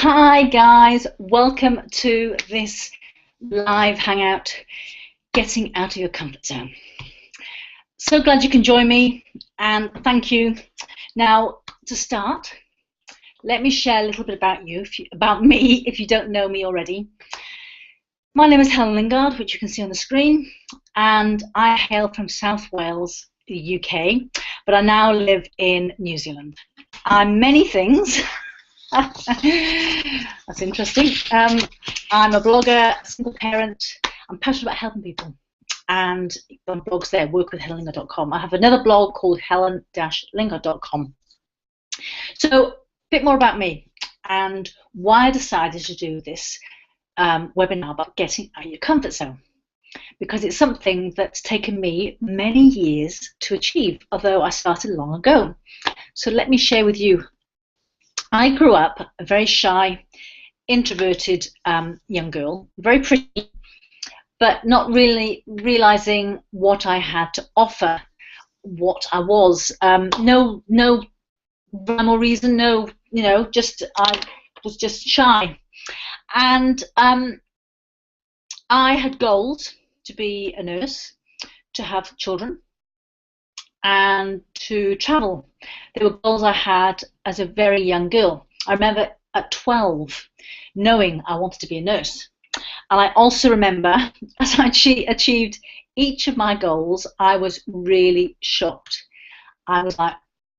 Hi guys, welcome to this live hangout, getting out of your comfort zone. So glad you can join me and thank you. Now to start, let me share a little bit about about me if you don't know me already. My name is Helen Lingard, which you can see on the screen, and I hail from South Wales, the UK, but I now live in New Zealand. I'm many things. That's interesting. I'm a blogger, a single parent. I'm passionate about helping people, and on blogs there, workwithhelenlingard.com. I have another blog called helen-lingard.com. So a bit more about me and why I decided to do this webinar about getting out of your comfort zone, because it's something that's taken me many years to achieve, although I started long ago. So let me share with you. I grew up a very shy, introverted young girl, very pretty, but not really realizing what I had to offer, what I was. No rhyme or reason, no, just I was just shy. And I had goals to be a nurse, to have children, and to travel. They were goals I had as a very young girl. I remember at 12 knowing I wanted to be a nurse. And I also remember as I achieved each of my goals, I was really shocked. I was like,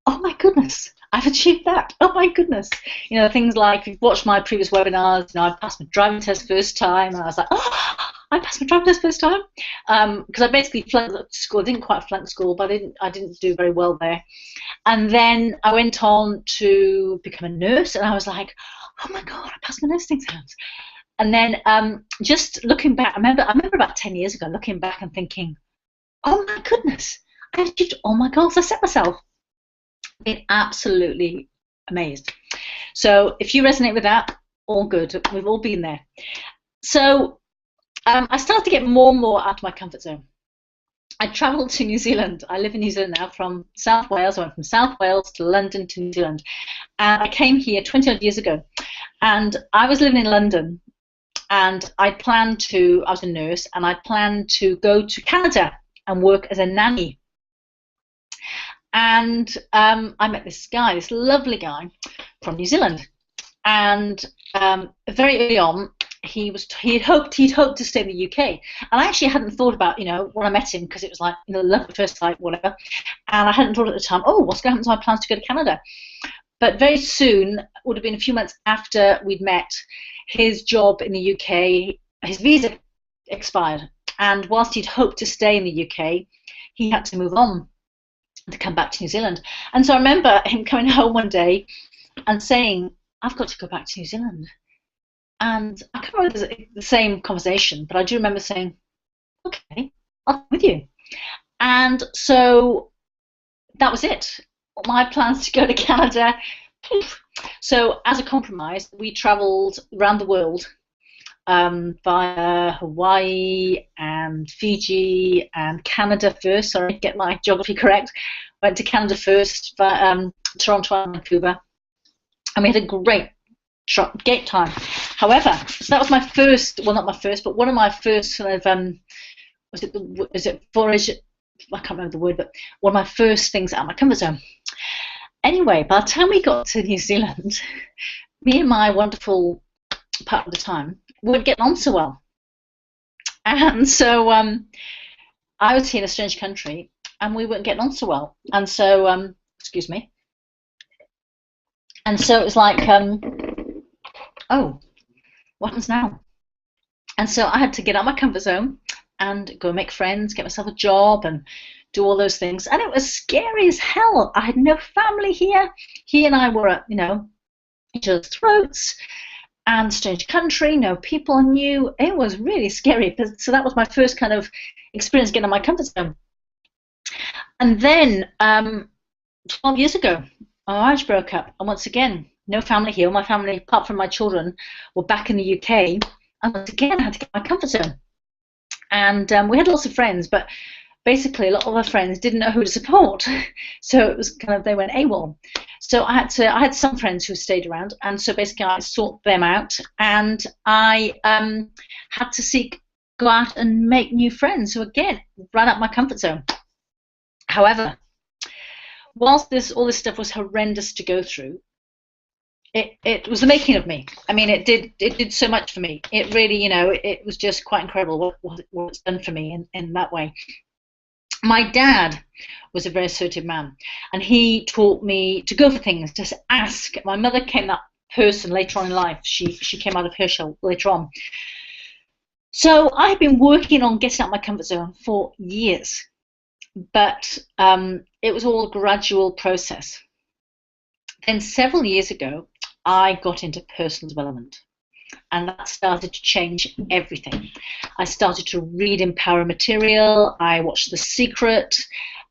oh my goodness, I've achieved that. Oh my goodness. Things like, if you've watched my previous webinars, I passed my driving test first time, and I was like, oh, I passed my driving test first time. Because I basically flunked school. I didn't quite flunk school, but I didn't do very well there. And then I went on to become a nurse, and I was like, oh my God, I passed my nursing exams. And then just looking back, I remember about 10 years ago looking back and thinking, oh my goodness, I achieved all my goals I set myself. Been absolutely amazed. So if you resonate with that, all good. We've all been there. So I started to get more and more out of my comfort zone. I travelled to New Zealand. I live in New Zealand now, from South Wales. I went from South Wales to London to New Zealand. And I came here 20 odd years ago. And I was living in London, and I was a nurse, and I planned to go to Canada and work as a nanny. And I met this guy, this lovely guy from New Zealand, and very early on he'd hoped to stay in the UK, and I actually hadn't thought about when I met him, because it was like love at first sight, whatever, and I hadn't thought at the time, oh, what's going to happen to my plans to go to Canada. But very soon, would have been a few months after we'd met, his job in the UK, his visa expired, and whilst he'd hoped to stay in the UK, he had to move on to come back to New Zealand. And so I remember him coming home one day and saying, I've got to go back to New Zealand. And I can't remember the same conversation, but I do remember saying, okay, I'll come with you. And so that was it. My plans to go to Canada. So as a compromise, we travelled around the world via Hawaii and Fiji and Canada first. Sorry, get my geography correct. Went to Canada first, Toronto and Vancouver, and we had a great time. However, so that was my first, well, not my first, but one of my first sort of I can't remember the word, but one of my first things out of my comfort zone. Anyway, by the time we got to New Zealand, me and my wonderful partner at the time weren't getting on so well. And so I was here in a strange country, and we weren't getting on so well. And so, excuse me. And so it was like, oh, what happens now? And so I had to get out of my comfort zone and go make friends, get myself a job, and do all those things. And it was scary as hell. I had no family here. He and I were at, each other's throats, and strange country, no people I knew. It was really scary. So that was my first kind of experience getting out of my comfort zone. And then 12 years ago, our marriage broke up, and once again, no family here. My family, apart from my children, were back in the UK, and once again, I had to get my comfort zone. And we had lots of friends, but basically a lot of our friends didn't know who to support. So it was kind of, they went AWOL. So I had some friends who stayed around, and so basically I sought them out, and I had to go out and make new friends who, again, ran up my comfort zone. However, whilst all this stuff was horrendous to go through, it was the making of me. I mean, it did so much for me. It really, it was just quite incredible what it's done for me in that way. My dad was a very assertive man, and he taught me to go for things, just ask. My mother came that person later on in life. She came out of her shell later on. So I've been working on getting out of my comfort zone for years, but it was all a gradual process. Then several years ago, I got into personal development, and that started to change everything. I started to read empowering material. I watched The Secret,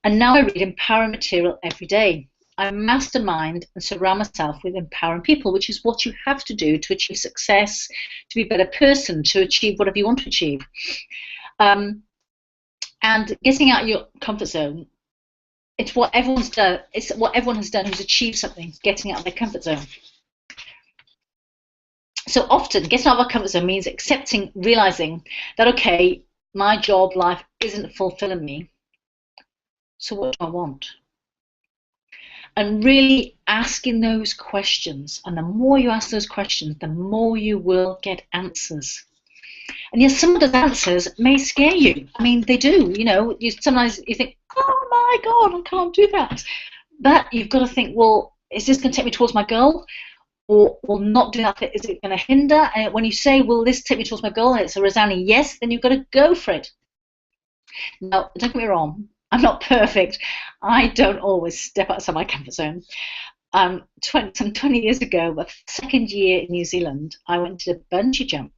and now I read empowering material every day. I mastermind and surround myself with empowering people, which is what you have to do to achieve success, to be a better person, to achieve whatever you want to achieve. And getting out of your comfort zone, it's what everyone's done. It's what everyone has done who's achieved something, getting out of their comfort zone. So often, getting out of our comfort zone means accepting, realizing that, okay, my job life isn't fulfilling me. So what do I want? And really asking those questions. And the more you ask those questions, the more you will get answers. And yes, some of those answers may scare you. I mean, they do. Sometimes you think, oh my God, I can't do that. But you've got to think, well, is this going to take me towards my goal? Or not do that? Is it going to hinder? And when you say, will this take me towards my goal? And it's a resounding yes, then you've got to go for it. Now, don't get me wrong. I'm not perfect. I don't always step outside my comfort zone. 20 years ago, my second year in New Zealand, I went to a bungee jump,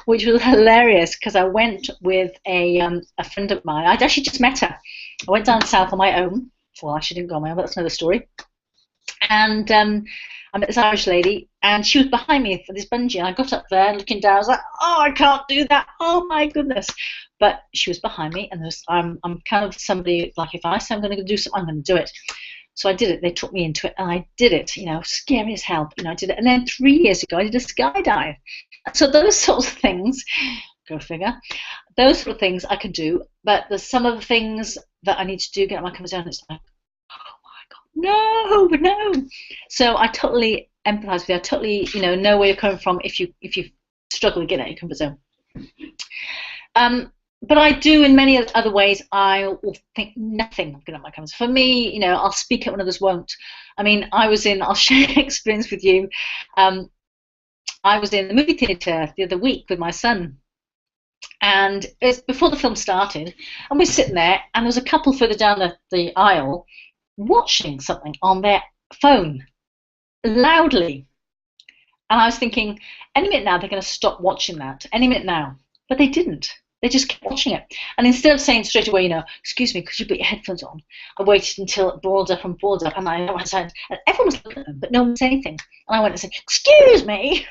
which was hilarious because I went with a friend of mine. I'd actually just met her. I went down south on my own. Well, I actually didn't go on my own, but that's another story. And I met this Irish lady, and she was behind me for this bungee. And I got up there, looking down. I was like, "Oh, I can't do that! Oh my goodness!" But she was behind me, and I'm kind of somebody, like, if I say I'm going to do something, I'm going to do it. So I did it. They took me into it, and I did it. Scary as hell. I did it. And then 3 years ago, I did a skydive. So those sorts of things, go figure. Those sort of things I can do, but there's some of the things that I need to do, get my comfort zone. It's like, no. So I totally empathize with you. I totally, know where you're coming from if you struggle to get out of your comfort zone. But I do in many other ways. I will think nothing of getting out of my comfort zone. For me, I'll speak up when others won't. I mean, I'll share an experience with you. I was in the movie theatre the other week with my son, and it's before the film started, and we're sitting there, and there was a couple further down the aisle watching something on their phone loudly, and I was thinking, any minute now they're going to stop watching that, any minute now. But they didn't. They just kept watching it, and instead of saying straight away, excuse me, could you put your headphones on, I waited until it boiled up, and I went outside, and everyone was looking at them, but no one said anything, and I went and said, excuse me.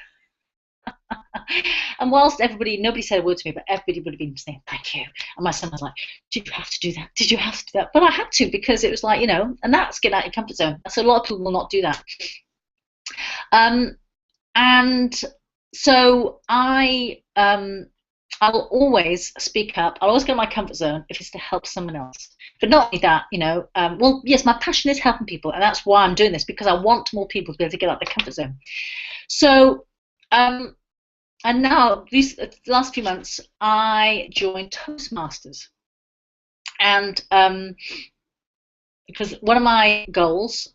And whilst nobody said a word to me, but everybody would have been saying thank you. And my son was like, did you have to do that? Did you have to do that? But I had to, because it was like, and that's getting out of your comfort zone. So a lot of people will not do that. And so I will always speak up. I'll always go to my comfort zone if it's to help someone else. But not only that, well, yes, my passion is helping people, and that's why I'm doing this, because I want more people to be able to get out of their comfort zone. So, and now, the last few months, I joined Toastmasters. And because one of my goals,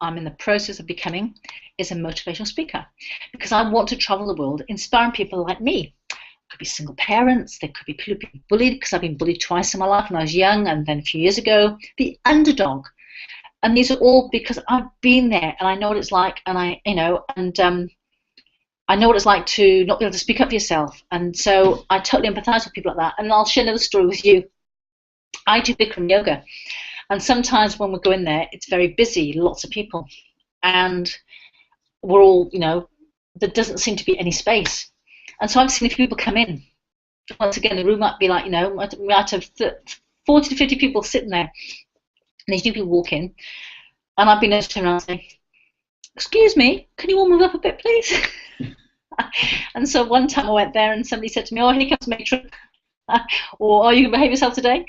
I'm in the process of becoming, is a motivational speaker. Because I want to travel the world inspiring people like me. It could be single parents, there could be people being bullied, because I've been bullied twice in my life when I was young, and then a few years ago. The underdog. And these are all because I've been there, and I know what it's like, and I know what it's like to not be able to speak up for yourself. And so I totally empathize with people like that. And I'll share another story with you. I do Bikram yoga. And sometimes when we go in there, it's very busy, lots of people. And we're all, there doesn't seem to be any space. And so I've seen a few people come in. once again, the room might be like, we might have 40 to 50 people sitting there, and these new people walk in, and I've been able to turn around and say, excuse me, can you all move up a bit, please? And so one time I went there and somebody said to me, oh, here comes matron, or, oh, you can behave yourself today.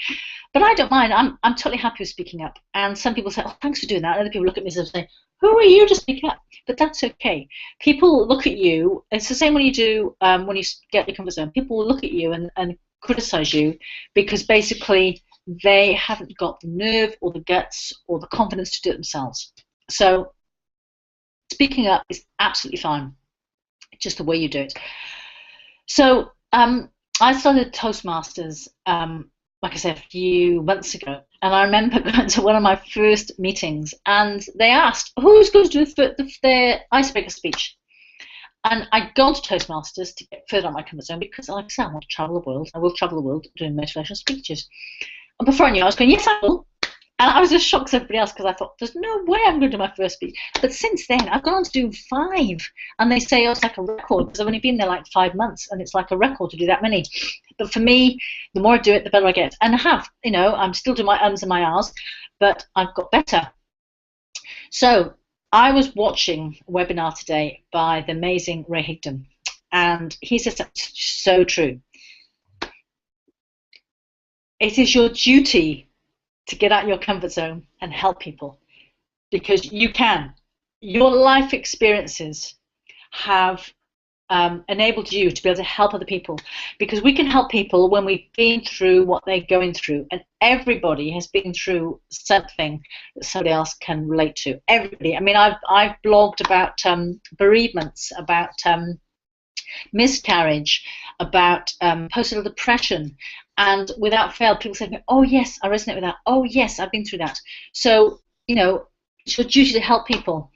But I don't mind. I'm totally happy with speaking up. And some people say, oh, thanks for doing that. And other people look at me and say, who are you to speak up? But that's okay. People look at you. It's the same when you do, when you get your comfort zone. People will look at you and criticize you because basically they haven't got the nerve or the guts or the confidence to do it themselves. So speaking up is absolutely fine. It's just the way you do it. So I started Toastmasters, like I said, a few months ago, and I remember going to one of my first meetings, and they asked, who's going to do the icebreaker speech? And I'd gone to Toastmasters to get further on my comfort zone because, like I said, I want to travel the world. I will travel the world doing motivational speeches. And before I knew it, I was going, yes, I will. And I was as shocked as everybody else because I thought, there's no way I'm going to do my first speech. But since then, I've gone on to do 5. And they say, oh, it's like a record because I've only been there like 5 months and it's like a record to do that many. But for me, the more I do it, the better I get. And I have, I'm still doing my ums and my ahs, but I've got better. So I was watching a webinar today by the amazing Ray Higdon. And he says something so true. It is your duty to get out of your comfort zone and help people, because you can. Your life experiences have enabled you to be able to help other people, because we can help people when we've been through what they're going through, and everybody has been through something that somebody else can relate to. Everybody. I mean, I've blogged about bereavements, about miscarriage, about postnatal depression, and without fail, people say to me, oh yes, I resonate with that. Oh yes, I've been through that. So, it's your duty to help people.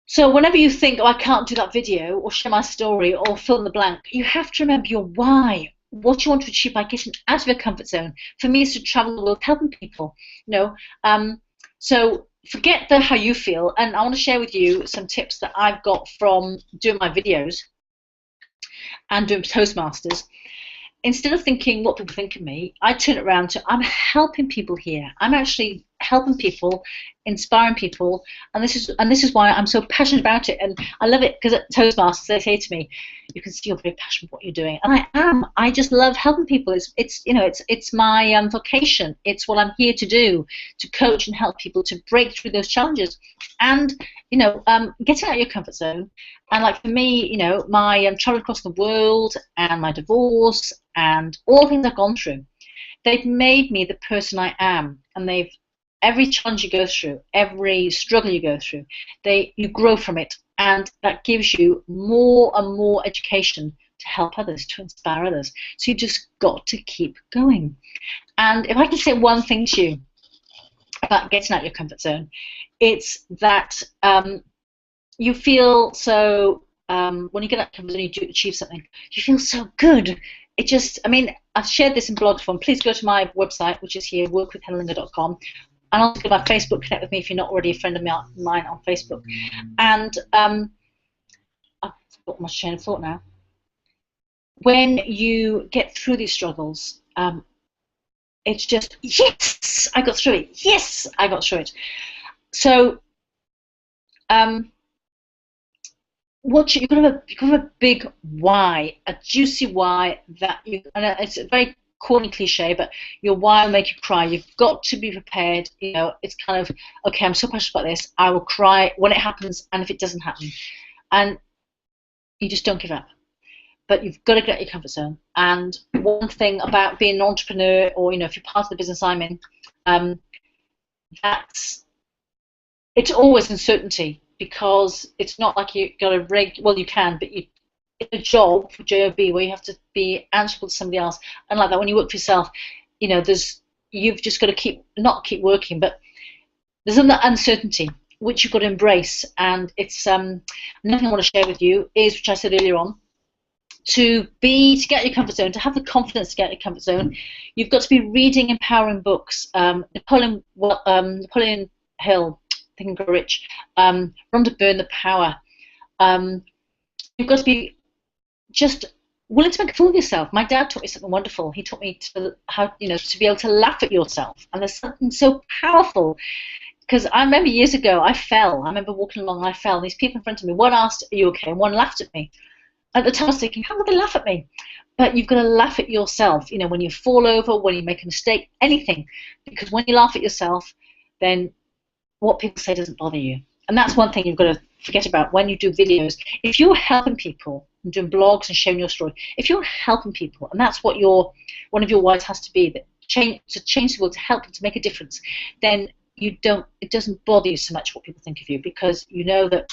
So whenever you think, oh, I can't do that video or share my story or fill in the blank, you have to remember your why, what you want to achieve by getting out of your comfort zone. For me, it's to travel the world helping people. So forget how you feel, and I want to share with you some tips that I've got from doing my videos and doing Toastmasters. Instead of thinking what people think of me, I turn it around to, I'm helping people here. I'm actually helping people, inspiring people, and this is why I'm so passionate about it. And I love it because at Toastmasters they say to me, you can see you're very passionate about what you're doing, and I am. I just love helping people. It's my vocation. It's what I'm here to do, to coach and help people to break through those challenges, and getting out of your comfort zone. And like for me, my travel across the world and my divorce and all the things I've gone through, they've made me the person I am. And every challenge you go through, every struggle you go through, you grow from it, and that gives you more and more education to help others, to inspire others. So you just got to keep going. And if I can say one thing to you about getting out of your comfort zone, it's that you feel so, when you get out of comfort zone, you do achieve something, you feel so good. I've shared this in blog form. Please go to my website, which is here, workwithhelenlingard.com, and also go to my Facebook, connect with me if you're not already a friend of mine on Facebook. And I've got my train of thought now. When you get through these struggles, it's just, yes, I got through it. Yes, I got through it. So, you've got to have a big why, a juicy why and it's a very corny cliche, but your why will make you cry. You've got to be prepared. It's kind of, okay, I'm so passionate about this, I will cry when it happens and if it doesn't happen. And you just don't give up. But you've got to get out of your comfort zone. And one thing about being an entrepreneur, or if you're part of the business I'm in, it's always uncertainty, because it's not like you got a you can, but it's a job, job, where you have to be answerable to somebody else. And like that, when you work for yourself, you've just got to not keep working, but there's an uncertainty which you've got to embrace. And it's another thing I want to share with you is, which I said earlier on, to get out of your comfort zone, to have the confidence to get out of your comfort zone, you've got to be reading empowering books. Napoleon Hill, Think and Grow Rich, Rhonda Byrne, The Power. You've got to be just willing to make a fool of yourself. My dad taught me something wonderful. He taught me to to be able to laugh at yourself. And there's something so powerful, because I remember years ago I fell. I remember walking along and I fell. And these people in front of me, one asked, "Are you okay?" and one laughed at me. At the time I was thinking, how would they laugh at me? But you've got to laugh at yourself, when you fall over, when you make a mistake, anything. Because when you laugh at yourself, then what people say doesn't bother you. And that's one thing you've got to forget about when you do videos. If you're helping people and doing blogs and sharing your story, if you're helping people, and that's what one of your whys has to be, that to change the world, to help them, to make a difference, then it doesn't bother you so much what people think of you, because you know that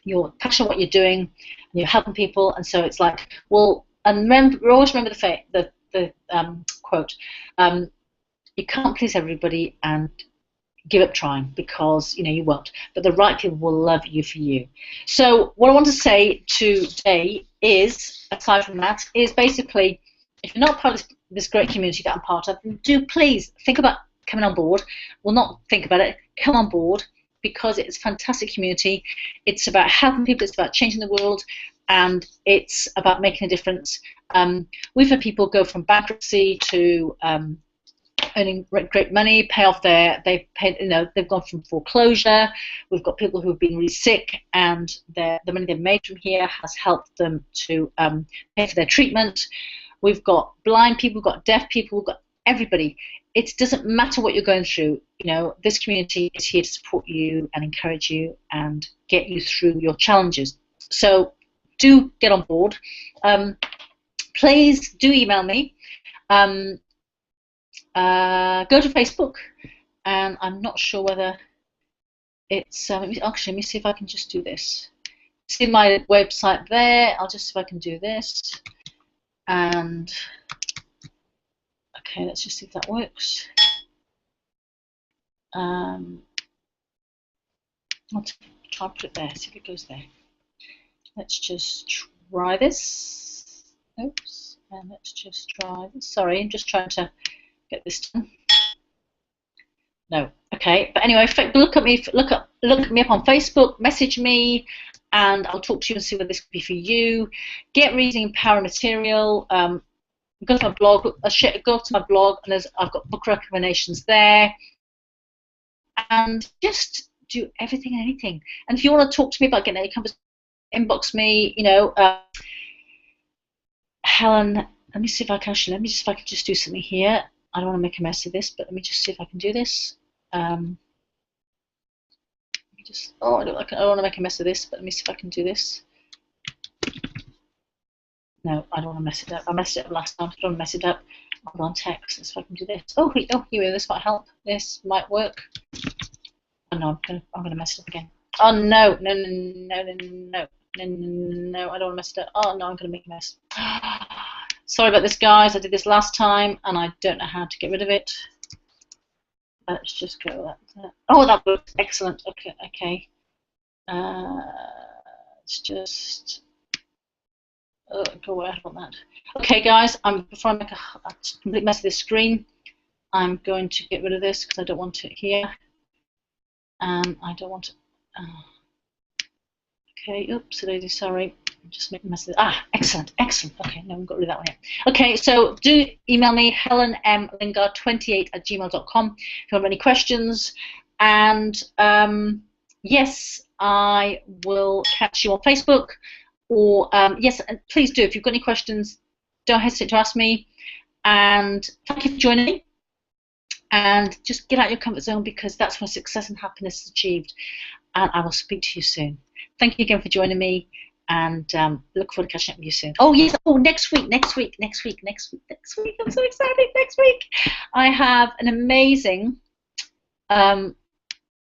you're passionate what you're doing and you're helping people. And so it's like, well, and always remember the quote, you can't please everybody and give up trying, because you won't, but the right people will love you for you. So what I want to say today is, aside from that, is basically, if you're not part of this great community that I'm part of, do please think about coming on board. Well, not think about it, come on board, because it's a fantastic community. It's about helping people, it's about changing the world, and it's about making a difference. We've had people go from bankruptcy to earning great money, pay off they've gone from foreclosure. We've got people who've been really sick, and the money they've made from here has helped them to pay for their treatment. We've got blind people, we've got deaf people, we've got everybody. It doesn't matter what you're going through. This community is here to support you and encourage you and get you through your challenges. So do get on board. Please do email me. Go to Facebook, and I'm not sure whether it's let me see if I can just do this. See my website there. I'll just see if I can do this, and okay, let's just see if that works. I'll try and put it there, see if it goes there. Let's just try this. Oops, and let's just try this. Sorry, I'm just trying to get this done. No, okay. But anyway, look at me up on Facebook, message me, and I'll talk to you and see whether this could be for you. Get reading Power material. Go to my blog. Go to my blog, and I've got book recommendations there. And just do everything and anything. And if you want to talk to me about getting any conversation, inbox me. Helen. Let me see if I can just do something here. I don't want to make a mess of this, but let me just see if I can do this. I don't want to make a mess of this, but let me see if I can do this. No, I don't want to mess it up. I messed it up last time. I don't want to mess it up. Hold on, text. Let's see if I can do this. Oh, here, this might help. This might work. Oh no, I'm gonna mess it up again. Oh no, no, I don't want to mess it up. Oh no, I'm gonna make a mess. Sorry about this, guys. I did this last time, and I don't know how to get rid of it. Let's just go like that. Oh, that works. Excellent. Okay. Let's just go away. I don't want that. Okay, guys. Before I make a complete mess of this screen, I'm going to get rid of this because I don't want it here, and I don't want it. Okay. Oops, lady. Sorry. Just make a mess of it. Excellent. Okay, no, we've got rid of that one yet. Okay, so do email me, helenmlingard28@gmail.com, if you have any questions. And yes, I will catch you on Facebook. Or yes, and please do. If you've got any questions, don't hesitate to ask me. And thank you for joining me. And just get out of your comfort zone, because that's where success and happiness is achieved. And I will speak to you soon. Thank you again for joining me. And look forward to catching up with you soon. Oh yes, next week. I'm so excited. Next week I have an amazing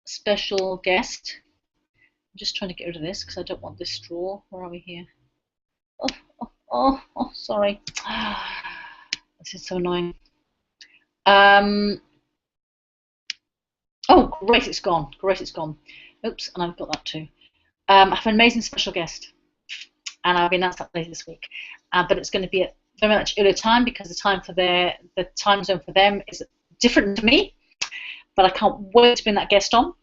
special guest. I'm just trying to get rid of this because I don't want this straw. Where are we here? Oh, sorry. This is so annoying. Oh, great, it's gone. Oops, and I've got that too. I have an amazing special guest, and I'll be announcing that later this week. But it's going to be at very much earlier time, because the time zone for them is different to me. But I can't wait to bring that guest on.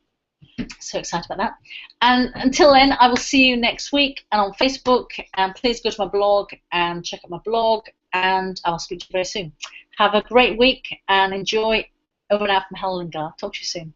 So excited about that. And until then, I will see you next week and on Facebook. And please go to my blog and check out my blog. And I'll speak to you very soon. Have a great week and enjoy. Over and out from Helen Lingard. Talk to you soon.